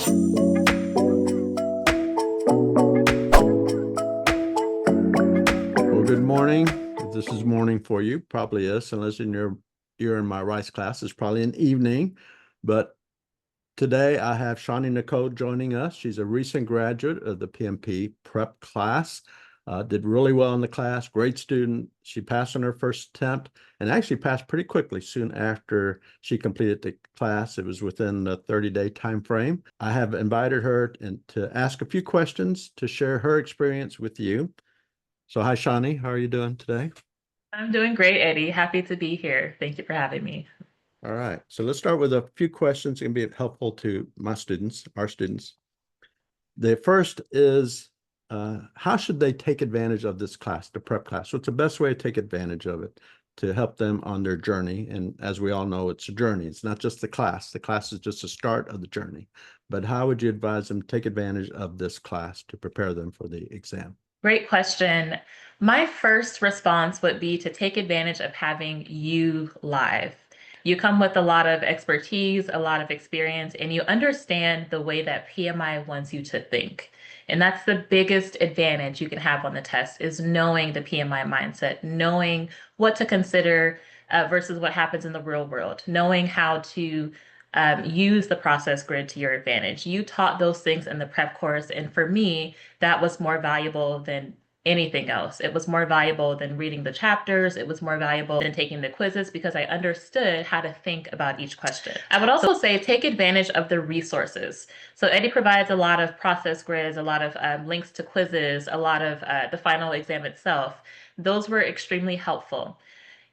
Well, good morning. If this is morning for you, probably is, unless you're in my rice class, it's probably an evening. But today I have Shawnee Nicole joining us. She's a recent graduate of the PMP prep class. Did really well in the class, great student. She passed on her first attempt and actually passed pretty quickly soon after she completed the class. It was within the 30-day time frame. I have invited her to ask a few questions to share her experience with you. So hi, Shawnee. How are you doing today? I'm doing great, Eddie. Happy to be here. Thank you for having me. All right. So let's start with a few questions that can be helpful to my students, our students. The first is, how should they take advantage of this class, the prep class? What's the best way to take advantage of it to help them on their journey? And as we all know, it's a journey. It's not just the class. The class is just the start of the journey. But how would you advise them to take advantage of this class to prepare them for the exam? Great question. My first response would be to take advantage of having you live. You come with a lot of expertise, a lot of experience, and you understand the way that PMI wants you to think. And that's the biggest advantage you can have on the test is knowing the PMI mindset, knowing what to consider versus what happens in the real world, knowing how to use the process grid to your advantage. You taught those things in the prep course, and for me, that was more valuable than anything else. It was more valuable than reading the chapters. It was more valuable than taking the quizzes because I understood how to think about each question. I would also say take advantage of the resources. So Eddie provides a lot of process grids, a lot of links to quizzes, a lot of the final exam itself. Those were extremely helpful.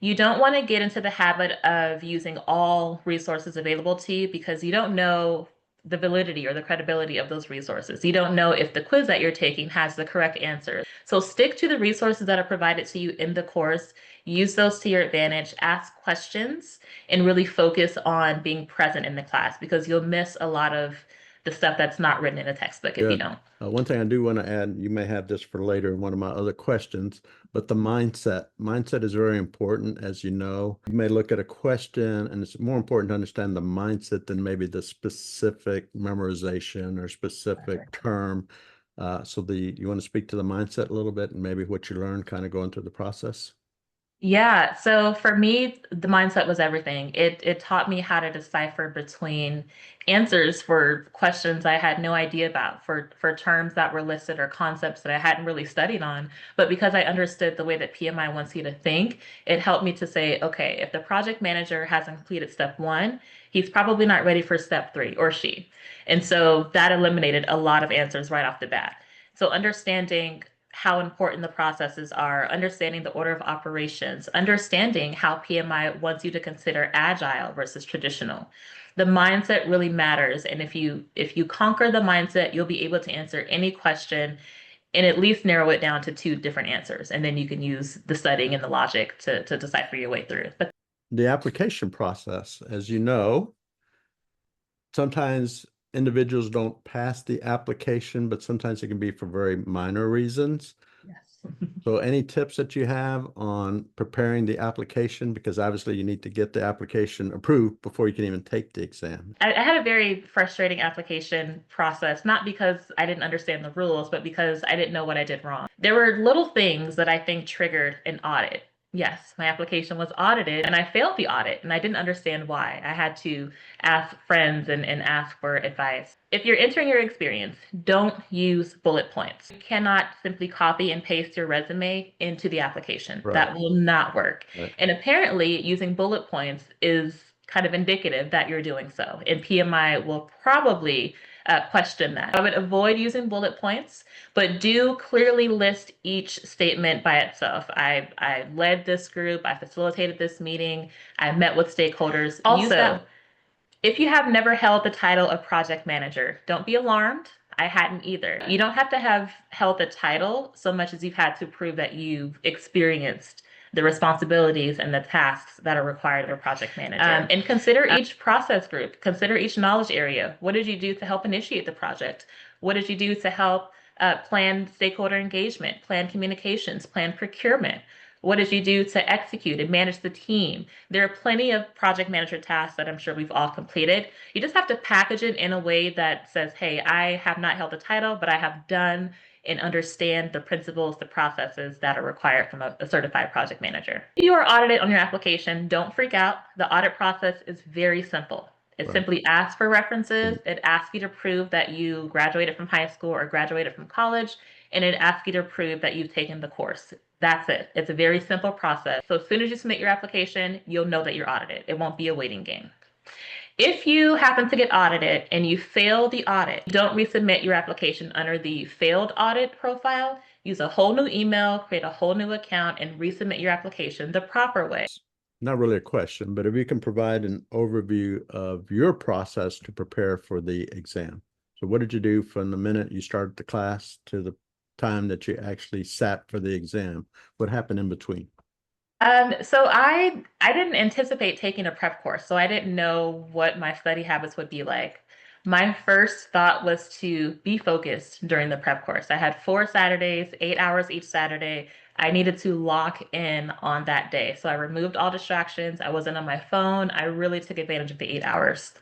You don't want to get into the habit of using all resources available to you because you don't know the validity or the credibility of those resources. You don't know if the quiz that you're taking has the correct answer. So stick to the resources that are provided to you in the course. Use those to your advantage, ask questions, and really focus on being present in the class because you'll miss a lot of the stuff that's not written in a textbook if you Good. don't. One thing I do want to add, you may have this for later in one of my other questions, but the mindset. Mindset is very important, as you know. You may look at a question, and it's more important to understand the mindset than maybe the specific memorization or specific term. You want to speak to the mindset a little bit and maybe what you learned kind of going through the process? Yeah, so for me, the mindset was everything. It taught me how to decipher between answers for questions I had no idea about, for terms that were listed or concepts that I hadn't really studied on. But because I understood the way that PMI wants you to think, it helped me to say, okay, if the project manager hasn't completed step one, he's probably not ready for step three, or she. And so that eliminated a lot of answers right off the bat. So understanding how important the processes are, understanding the order of operations, understanding how PMI wants you to consider agile versus traditional. The mindset really matters. And if you conquer the mindset, you'll be able to answer any question and at least narrow it down to two different answers. And then you can use the studying and the logic to decipher your way through. But The application process, as you know, sometimes individuals don't pass the application, but sometimes it can be for very minor reasons. yes. So any tips that you have on preparing the application? Because obviously you need to get the application approved before you can even take the exam. I had a very frustrating application process, not because I didn't understand the rules, but because I didn't know what I did wrong. There were little things that I think triggered an audit. Yes, my application was audited and I failed the audit and I didn't understand why. I had to ask friends and ask for advice. If you're entering your experience, don't use bullet points. You cannot simply copy and paste your resume into the application. Right. That will not work. Right. And apparently, using bullet points is kind of indicative that you're doing so. And PMI will probably question that. I would avoid using bullet points, but do clearly list each statement by itself. I led this group, I facilitated this meeting, I met with stakeholders. Also, if you have never held the title of project manager, don't be alarmed. I hadn't either. You don't have to have held the title so much as you've had to prove that you've experienced the responsibilities and the tasks that are required of a project manager. And consider each process group, consider each knowledge area. What did you do to help initiate the project? What did you do to help plan stakeholder engagement, plan communications, plan procurement? What did you do to execute and manage the team? There are plenty of project manager tasks that I'm sure we've all completed. You just have to package it in a way that says, hey, I have not held the title, but I have done and understand the principles, the processes that are required from a certified project manager. If you are audited on your application, don't freak out. The audit process is very simple. It Right. simply asks for references. Mm. It asks you to prove that you graduated from high school or graduated from college, and it asks you to prove that you've taken the course. That's it. It's a very simple process. So as soon as you submit your application, you'll know that you're audited. It won't be a waiting game. If you happen to get audited and you fail the audit, don't resubmit your application under the failed audit profile. Use a whole new email, create a whole new account, and resubmit your application the proper way. Not really a question, but if you can provide an overview of your process to prepare for the exam. So what did you do from the minute you started the class to the time that you actually sat for the exam? What happened in between? So I didn't anticipate taking a prep course, so I didn't know what my study habits would be like. My first thought was to be focused during the prep course. I had 4 Saturdays, 8 hours each Saturday. I needed to lock in on that day. So I removed all distractions. I wasn't on my phone. I really took advantage of the 8 hours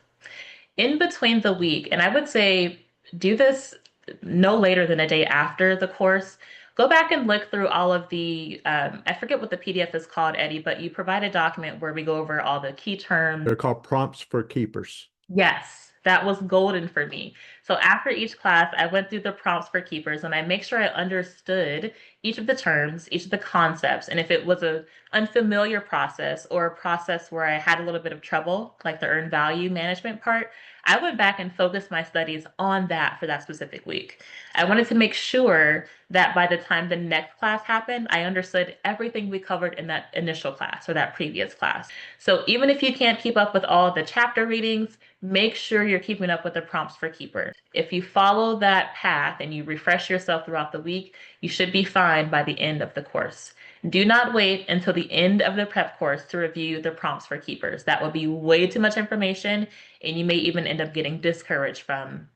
in between the week. And I would say do this no later than a day after the course. Go back and look through all of the, I forget what the PDF is called, Eddie, but you provide a document where we go over all the key terms. They're called prompts for keepers. Yes, that was golden for me. So after each class, I went through the prompts for keepers and I make sure I understood each of the terms, each of the concepts. And if it was a unfamiliar process or a process where I had a little bit of trouble, like the earned value management part, I went back and focused my studies on that for that specific week. I wanted to make sure that by the time the next class happened, I understood everything we covered in that initial class or that previous class. So even if you can't keep up with all of the chapter readings, make sure you're keeping up with the prompts for keepers. If you follow that path and you refresh yourself throughout the week, you should be fine by the end of the course. Do not wait until the end of the prep course to review the prompts for keepers. That will be way too much information, and you may even end up getting discouraged from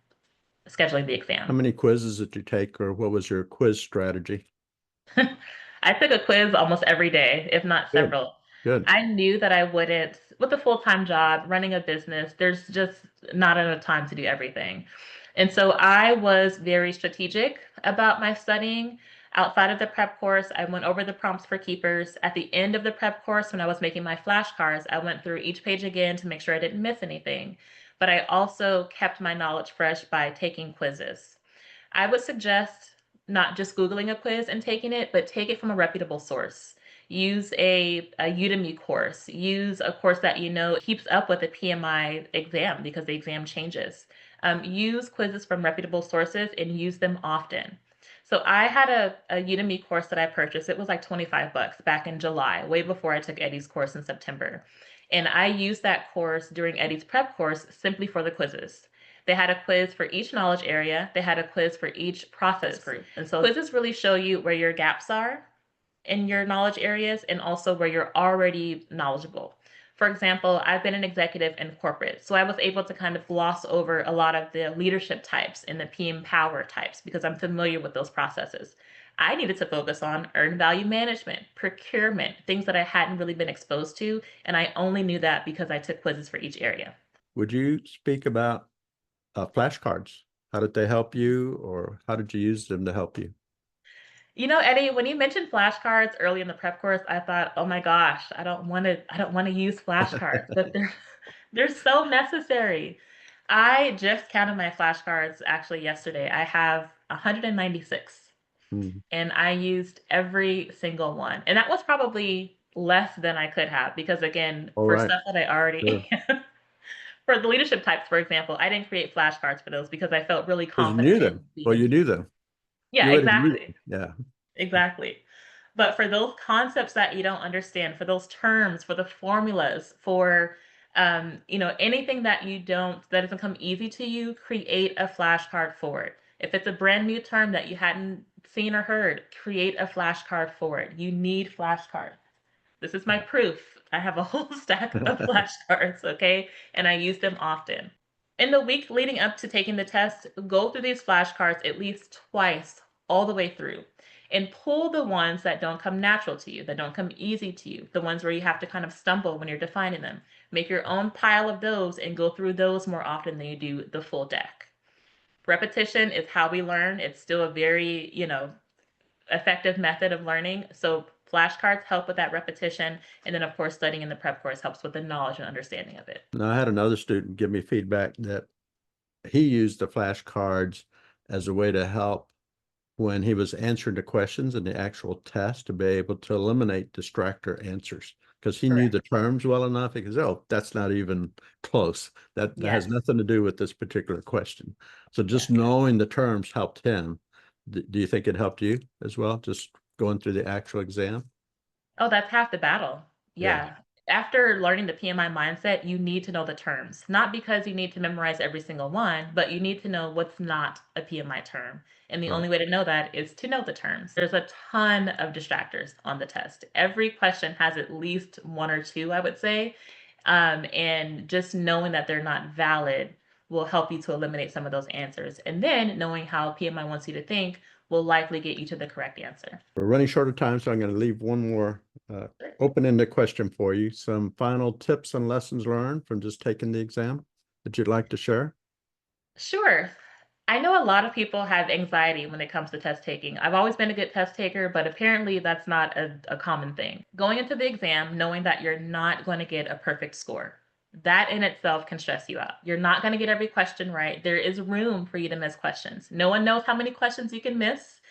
scheduling the How exam. many quizzes did you take, or what was your quiz strategy? I took a quiz almost every day, if not Good, several. good. I knew that I wouldn't, with a full-time job, running a business, there's just not enough time to do everything. And so I was very strategic about my studying. Outside of the prep course, I went over the prompts for keepers. At the end of the prep course, when I was making my flashcards, I went through each page again to make sure I didn't miss anything. But I also kept my knowledge fresh by taking quizzes. I would suggest not just Googling a quiz and taking it, but take it from a reputable source. Use a Udemy course. Use a course that you know keeps up with the PMI exam because the exam changes. Use quizzes from reputable sources and use them often. So I had a Udemy course that I purchased. It was like 25 bucks back in July, way before I took Eddie's course in September. And I used that course during Eddie's prep course simply for the quizzes. They had a quiz for each knowledge area. They had a quiz for each process group. And so quizzes really show you where your gaps are in your knowledge areas and also where you're already knowledgeable. For example, I've been an executive in corporate, so I was able to kind of gloss over a lot of the leadership types and the PM power types because I'm familiar with those processes. I needed to focus on earned value management, procurement, things that I hadn't really been exposed to, and I only knew that because I took quizzes for each area. Would you speak about flashcards? How did they help you, or how did you use them to help you? You know, Eddie, when you mentioned flashcards early in the prep course, I thought, oh my gosh, I don't want to use flashcards, but they're so necessary. I just counted my flashcards actually yesterday. I have 196 Hmm. and I used every single one. And that was probably less than I could have because again, All for right, stuff that I sure. already for the leadership types, for example, I didn't create flashcards for those because I felt really Because you confident knew in them. Well, being. you knew them. Yeah, You already knew exactly. them. Yeah. Exactly. But for those concepts that you don't understand, for those terms, for the formulas, for anything that that doesn't come easy to you, create a flashcard for it. If it's a brand new term that you hadn't seen or heard, create a flashcard for it. You need flashcards. This is my proof. I have a whole stack of flashcards, okay? And I use them often. In the week leading up to taking the test, go through these flashcards at least twice all the way through. and pull the ones that don't come natural to you, that don't come easy to you, the ones where you have to kind of stumble when you're defining them. Make your own pile of those and go through those more often than you do the full deck. Repetition is how we learn. It's still a very, effective method of learning. So flashcards help with that repetition. And then, of course, studying in the prep course helps with the knowledge and understanding of it. Now, I had another student give me feedback that he used the flashcards as a way to help when he was answering the questions in the actual test to be able to eliminate distractor answers because he knew Correct. the terms well enough. He goes, "Oh, that's not even close. That has Yes. nothing to do with this particular question." So just Yes. knowing the terms helped him. Do you think it helped you as well, just going through the actual exam? Oh, that's half the battle. Yeah, Yeah. After learning the PMI mindset, you need to know the terms, not because you need to memorize every single one, but you need to know what's not a PMI term. And the right. only way to know that is to know the terms. There's a ton of distractors on the test. Every question has at least one or two, I would say. And just knowing that they're not valid will help you to eliminate some of those answers. And then knowing how PMI wants you to think will likely get you to the correct answer. We're running short of time, so I'm going to leave one more open-ended question for you. Some final tips and lessons learned from just taking the exam that you'd like to share? Sure. I know a lot of people have anxiety when it comes to test taking. I've always been a good test taker, but apparently that's not a common thing. Going into the exam, knowing that you're not going to get a perfect score, that in itself can stress you out. You're not going to get every question right. There is room for you to miss questions. No one knows how many questions you can miss,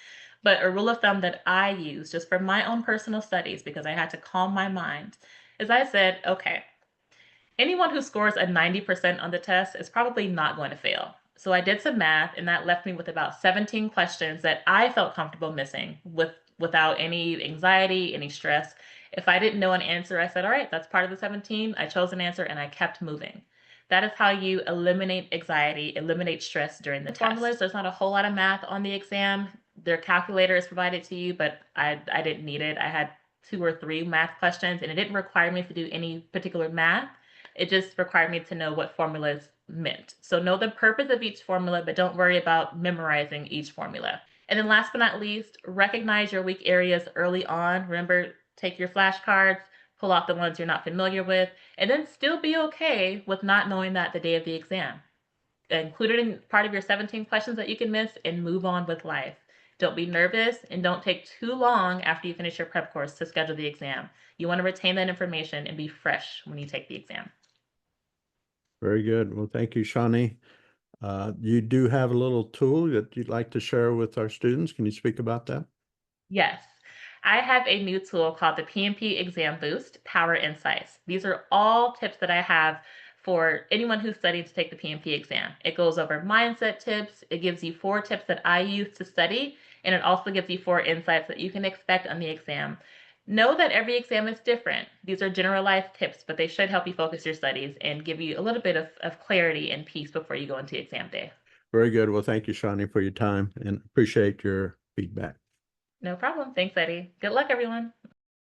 but a rule of thumb that I use just for my own personal studies, because I had to calm my mind, is I said, okay, anyone who scores a 90% on the test is probably not going to fail. So I did some math and that left me with about 17 questions that I felt comfortable missing without any anxiety, any stress. If I didn't know an answer, I said, "All right, that's part of the 17." I chose an answer and I kept moving. That is how you eliminate anxiety, eliminate stress during the formulas. There's not a whole lot of math on the exam. Their calculator is provided to you, but I didn't need it. I had two or three math questions and it didn't require me to do any particular math. It just required me to know what formulas meant. So know the purpose of each formula, but don't worry about memorizing each formula. And then last but not least, recognize your weak areas early on. Remember, take your flashcards, pull out the ones you're not familiar with, and then still be okay with not knowing that the day of the exam. Include it in part of your 17 questions that you can miss and move on with life. Don't be nervous and don't take too long after you finish your prep course to schedule the exam. You want to retain that information and be fresh when you take the exam. Very good. Well, thank you, Shawnee. You do have a little tool that you'd like to share with our students. Can you speak about that? Yes. I have a new tool called the PMP Exam Boost Power Insights. These are all tips that I have for anyone who's studying to take the PMP exam. It goes over mindset tips, it gives you 4 tips that I use to study, and it also gives you 4 insights that you can expect on the exam. Know that every exam is different. These are generalized tips, but they should help you focus your studies and give you a little bit of clarity and peace before you go into exam day. Very good. Well, thank you, Shawnee, for your time and appreciate your feedback. No problem. Thanks, Eddie. Good luck, everyone.